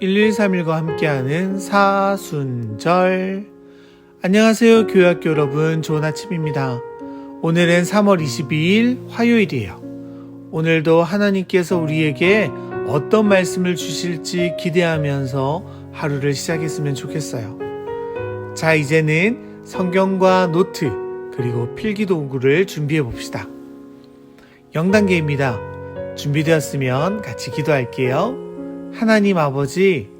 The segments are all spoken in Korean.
1131과 함께하는 사순절. 안녕하세요 교회학교 여러분, 좋은 아침입니다. 오늘은 3월 22일 화요일이에요. 오늘도 하나님께서 우리에게 어떤 말씀을 주실지 기대하면서 하루를 시작했으면 좋겠어요. 자, 이제는 성경과 노트 그리고 필기도구를 준비해 봅시다. 0단계입니다. 준비되었으면 같이 기도할게요. 하나님 아버지,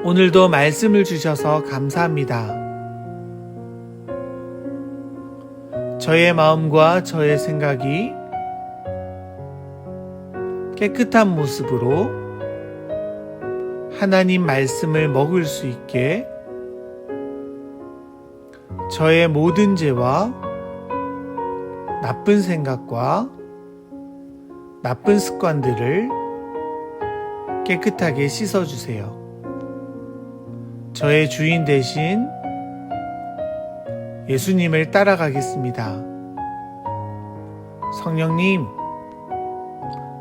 오늘도 말씀을 주셔서 감사합니다. 저의 마음과 저의 생각이 깨끗한 모습으로 하나님 말씀을 먹을 수 있게 저의 모든 죄와 나쁜 생각과 나쁜 습관들을 깨끗하게 씻어주세요. 저의 주인 대신 예수님을 따라가겠습니다. 성령님,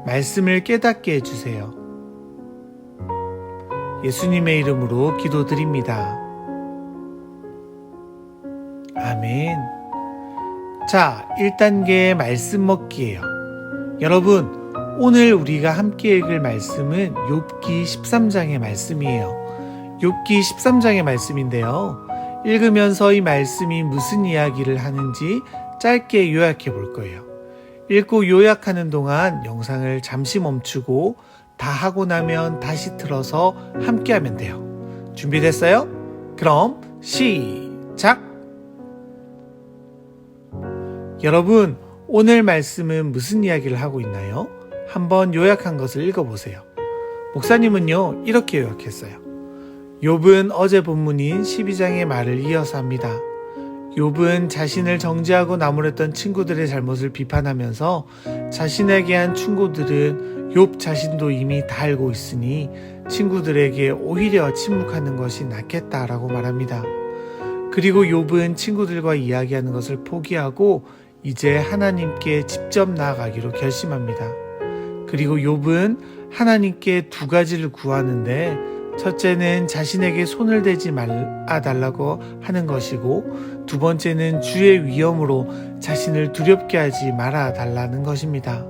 말씀을 깨닫게 해주세요. 예수님의 이름으로 기도드립니다. 아멘. 자, 1단계 말씀 먹기예요. 여러분, 오늘 우리가 함께 읽을 말씀은 욥기 13장의 말씀이에요. 욥기 13장의 말씀인데요. 읽으면서 이 말씀이 무슨 이야기를 하는지 짧게 요약해 볼 거예요. 읽고 요약하는 동안 영상을 잠시 멈추고 다 하고 나면 다시 틀어서 함께 하면 돼요. 준비됐어요? 그럼 시작! 여러분, 오늘 말씀은 무슨 이야기를 하고 있나요? 한번 요약한 것을 읽어보세요. 목사님은요, 이렇게 요약했어요. 욥은 어제 본문인 12장의 말을 이어서 합니다. 욥은 자신을 정죄하고 나무랬던 친구들의 잘못을 비판하면서 자신에게 한 충고들은 욥 자신도 이미 다 알고 있으니 친구들에게 오히려 침묵하는 것이 낫겠다라고 말합니다. 그리고 욥은 친구들과 이야기하는 것을 포기하고 이제 하나님께 직접 나아가기로 결심합니다. 그리고 욥은 하나님께 두 가지를 구하는데, 첫째는 자신에게 손을 대지 말아달라고 하는 것이고, 두 번째는 주의 위험으로 자신을 두렵게 하지 말아달라는 것입니다.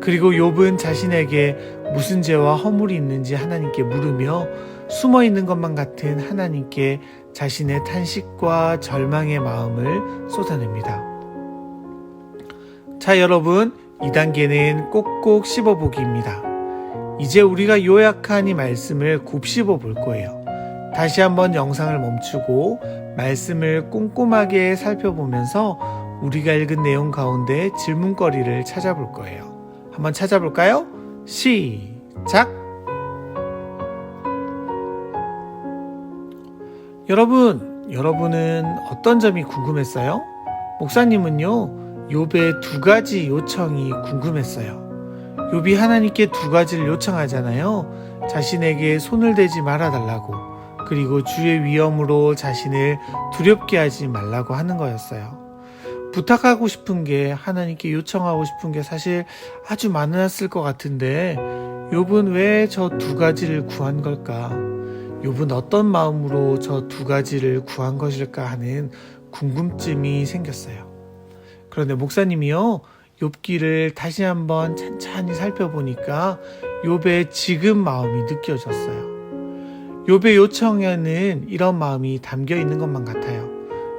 그리고 욥은 자신에게 무슨 죄와 허물이 있는지 하나님께 물으며 숨어있는 것만 같은 하나님께 자신의 탄식과 절망의 마음을 쏟아냅니다. 자, 여러분, 2단계는 꼭꼭 씹어보기입니다. 이제 우리가 요약한 이 말씀을 곱씹어 볼 거예요. 다시 한번 영상을 멈추고 말씀을 꼼꼼하게 살펴보면서 우리가 읽은 내용 가운데 질문거리를 찾아볼 거예요. 한번 찾아볼까요? 시작! 여러분은 어떤 점이 궁금했어요? 목사님은요, 욥의 두 가지 요청이 궁금했어요. 욥이 하나님께 두 가지를 요청하잖아요. 자신에게 손을 대지 말아달라고, 그리고 주의 위험으로 자신을 두렵게 하지 말라고 하는 거였어요. 부탁하고 싶은 게, 하나님께 요청하고 싶은 게 사실 아주 많았을 것 같은데 욥은 왜 저 두 가지를 구한 걸까? 욥은 어떤 마음으로 저 두 가지를 구한 것일까 하는 궁금증이 생겼어요. 그런데 목사님이요, 욥기를 다시 한번 찬찬히 살펴보니까 욥의 지금 마음이 느껴졌어요. 욥의 요청에는 이런 마음이 담겨 있는 것만 같아요.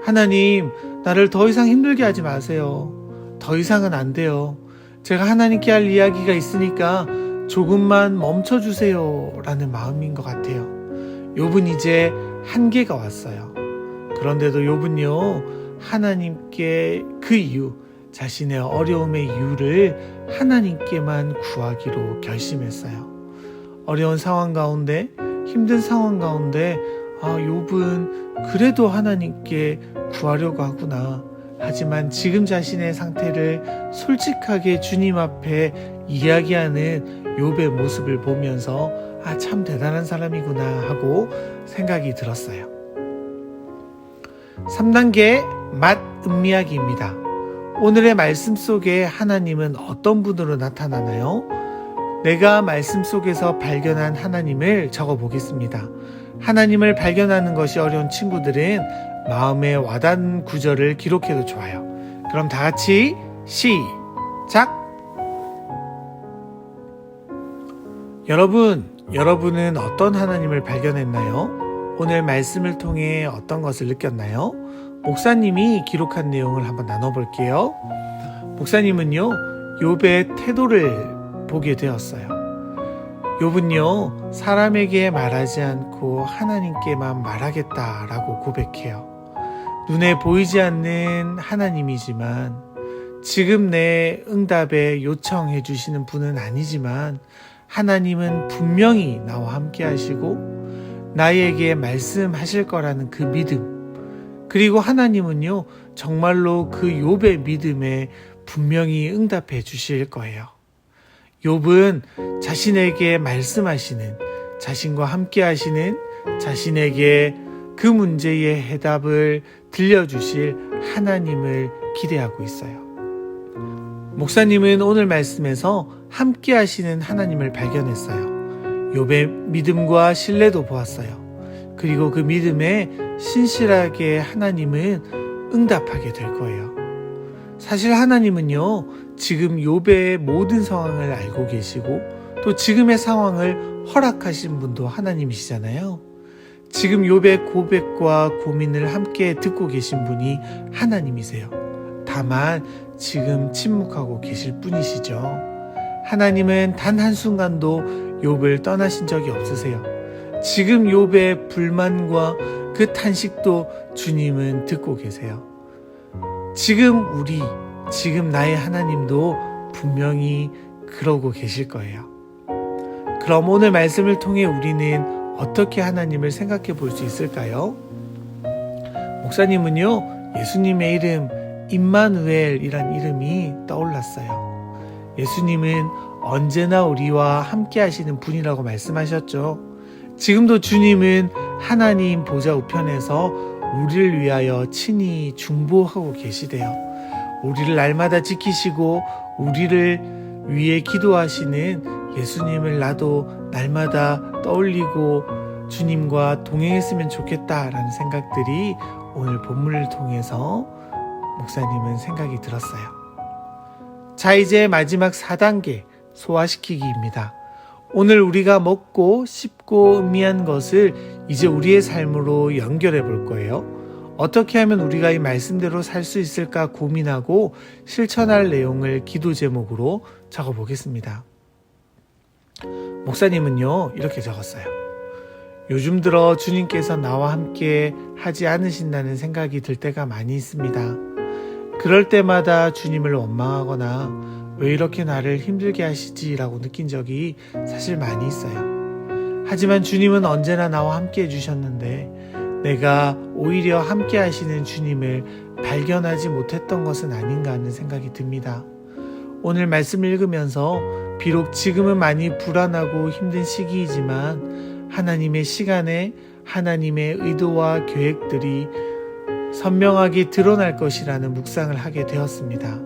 하나님, 나를 더 이상 힘들게 하지 마세요. 더 이상은 안 돼요. 제가 하나님께 할 이야기가 있으니까 조금만 멈춰주세요 라는 마음인 것 같아요. 욥은 이제 한계가 왔어요. 그런데도 욥은요, 하나님께 그 이유, 자신의 어려움의 이유를 하나님께만 구하기로 결심했어요. 어려운 상황 가운데, 힘든 상황 가운데 욥은 그래도 하나님께 구하려고 하구나. 하지만 지금 자신의 상태를 솔직하게 주님 앞에 이야기하는 욥의 모습을 보면서 참 대단한 사람이구나 하고 생각이 들었어요. 3단계 맛 음미하기입니다. 오늘의 말씀 속에 하나님은 어떤 분으로 나타나나요? 내가 말씀 속에서 발견한 하나님을 적어 보겠습니다. 하나님을 발견하는 것이 어려운 친구들은 마음에 와닿는 구절을 기록해도 좋아요. 그럼 다 같이 시작! 여러분은 어떤 하나님을 발견했나요? 오늘 말씀을 통해 어떤 것을 느꼈나요? 목사님이 기록한 내용을 한번 나눠볼게요. 목사님은요, 욥의 태도를 보게 되었어요. 욥은요, 사람에게 말하지 않고 하나님께만 말하겠다라고 고백해요. 눈에 보이지 않는 하나님이지만 지금 내 응답에 요청해 주시는 분은 아니지만 하나님은 분명히 나와 함께 하시고 나에게 말씀하실 거라는 그 믿음, 그리고 하나님은요, 정말로 그 욥의 믿음에 분명히 응답해 주실 거예요. 욥은 자신에게 말씀하시는, 자신과 함께 하시는, 자신에게 그 문제의 해답을 들려주실 하나님을 기대하고 있어요. 목사님은 오늘 말씀에서 함께 하시는 하나님을 발견했어요. 욥의 믿음과 신뢰도 보았어요. 그리고 그 믿음에 신실하게 하나님은 응답하게 될 거예요. 사실 하나님은요, 지금 욥의 모든 상황을 알고 계시고 또 지금의 상황을 허락하신 분도 하나님이시잖아요. 지금 욥의 고백과 고민을 함께 듣고 계신 분이 하나님이세요. 다만 지금 침묵하고 계실 뿐이시죠. 하나님은 단 한순간도 욥을 떠나신 적이 없으세요. 지금 욥의 불만과 그 탄식도 주님은 듣고 계세요. 지금 나의 하나님도 분명히 그러고 계실 거예요. 그럼 오늘 말씀을 통해 우리는 어떻게 하나님을 생각해 볼 수 있을까요? 목사님은요, 예수님의 이름 임마누엘이란 이름이 떠올랐어요. 예수님은 언제나 우리와 함께 하시는 분이라고 말씀하셨죠. 지금도 주님은 하나님 보좌 우편에서 우리를 위하여 친히 중보하고 계시대요. 우리를 날마다 지키시고 우리를 위해 기도하시는 예수님을 나도 날마다 떠올리고 주님과 동행했으면 좋겠다라는 생각들이 오늘 본문을 통해서 목사님은 생각이 들었어요. 자, 이제 마지막 4단계 소화시키기입니다. 오늘 우리가 먹고 씹고 음미한 것을 이제 우리의 삶으로 연결해 볼 거예요. 어떻게 하면 우리가 이 말씀대로 살 수 있을까 고민하고 실천할 내용을 기도 제목으로 적어 보겠습니다. 목사님은요, 이렇게 적었어요. 요즘 들어 주님께서 나와 함께 하지 않으신다는 생각이 들 때가 많이 있습니다. 그럴 때마다 주님을 원망하거나 왜 이렇게 나를 힘들게 하시지라고 느낀 적이 사실 많이 있어요. 하지만 주님은 언제나 나와 함께 해주셨는데 내가 오히려 함께 하시는 주님을 발견하지 못했던 것은 아닌가 하는 생각이 듭니다. 오늘 말씀 읽으면서 비록 지금은 많이 불안하고 힘든 시기이지만 하나님의 시간에 하나님의 의도와 계획들이 선명하게 드러날 것이라는 묵상을 하게 되었습니다.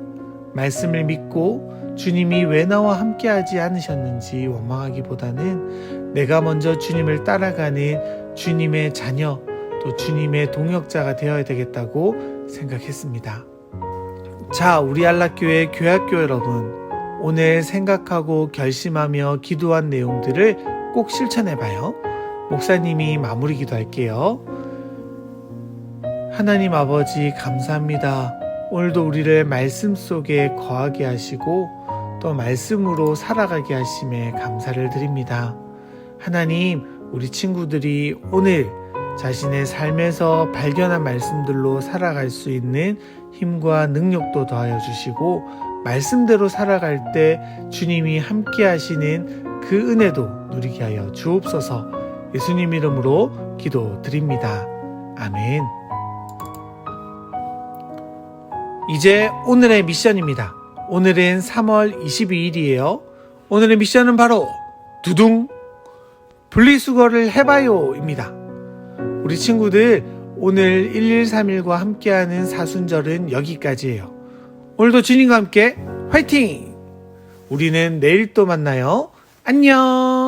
말씀을 믿고 주님이 왜 나와 함께하지 않으셨는지 원망하기보다는 내가 먼저 주님을 따라가는 주님의 자녀 또 주님의 동역자가 되어야 되겠다고 생각했습니다. 자, 우리 안락교회 교학교 여러분, 오늘 생각하고 결심하며 기도한 내용들을 꼭 실천해봐요. 목사님이 마무리 기도할게요. 하나님 아버지 감사합니다. 오늘도 우리를 말씀 속에 거하게 하시고 또 말씀으로 살아가게 하심에 감사를 드립니다. 하나님, 우리 친구들이 오늘 자신의 삶에서 발견한 말씀들로 살아갈 수 있는 힘과 능력도 더하여 주시고 말씀대로 살아갈 때 주님이 함께 하시는 그 은혜도 누리게 하여 주옵소서. 예수님 이름으로 기도드립니다. 아멘. 이제 오늘의 미션입니다. 오늘은 3월 22일이에요. 오늘의 미션은 바로 두둥 분리수거를 해봐요 입니다. 우리 친구들, 오늘 1131과 함께하는 사순절은 여기까지예요. 오늘도 주님과 함께 화이팅! 우리는 내일 또 만나요. 안녕.